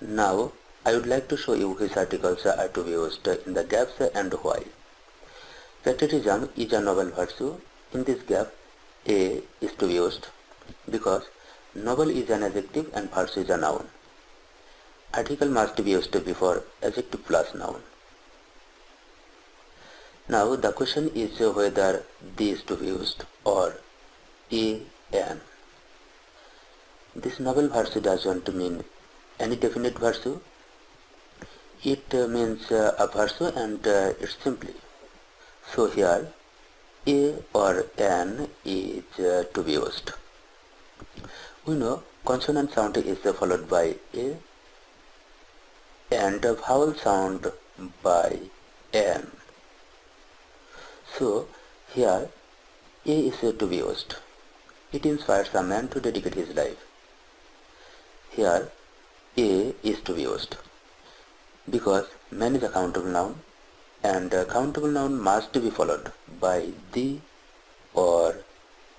Now, I would like to show you which articles are to be used in the gaps and why. Patriotism is a noble virtue. In this gap, A is to be used because noble is an adjective and virtue is a noun. Article must be used before adjective plus noun. Now the question is whether D is to be used or an. This noble virtue doesn't mean any definite virtue. It means a virtue and it's simply. So here A or an is to be used. We know consonant sound is followed by A and vowel sound by an. So here A is to be used. It inspires a man to dedicate his life. Here A is to be used because man is a countable noun and a countable noun must be followed by the or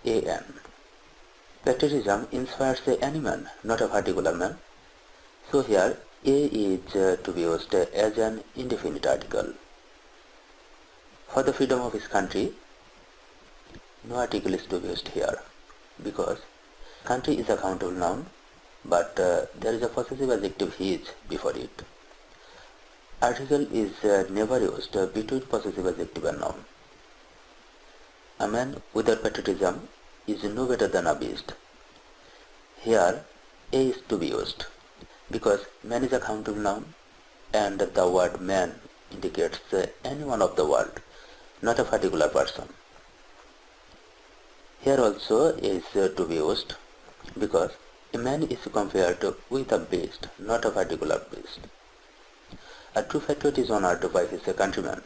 an. Patriotism inspires any man, not a particular man. So here A is to be used as an indefinite article. For the freedom of his country, no article is to be used here because country is a countable noun, but there is a possessive adjective his before it. Article is never used between possessive adjective and noun. A man without patriotism is no better than a beast. Here A is to be used because man is a countable noun and the word man indicates anyone of the world, not a particular person. Here also A is to be used because a man is compared with a beast, not a particular beast. A true patriot is honored by his countrymen.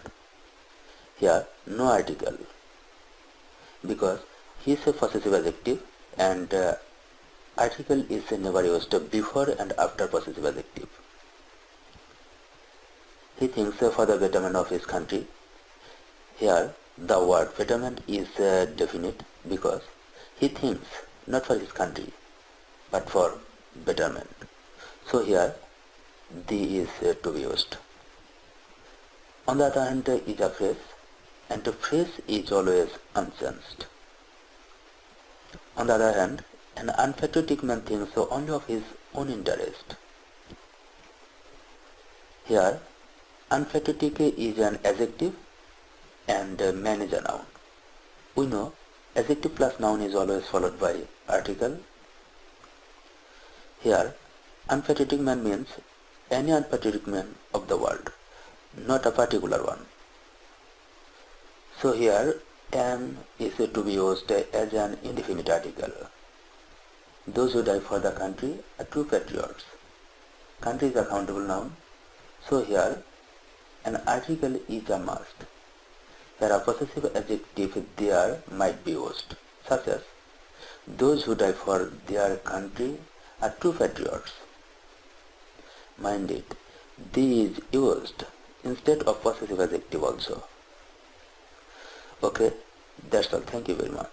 Here no article because he is a possessive adjective and article is never used before and after possessive adjective. He thinks for the betterment of his country. Here the word betterment is definite because he thinks not for his country but for betterment. So here the is to be used. On the other hand is a phrase and the phrase is always unchanged. On the other hand, an unpatriotic man thinks only of his own interest. Here unpatriotic is an adjective and man is a noun. We know adjective plus noun is always followed by article. Here unpatriotic man means any unpatriotic man of the world, not a particular one. So here an is to be used as an indefinite article. Those who die for the country are true patriots. Country is a countable noun. So here an article is a must. Here a possessive adjective there might be used, such as those who die for their country are true patriots. Mind it, the is used instead of possessive adjective also. Okay, that's all. Thank you very much.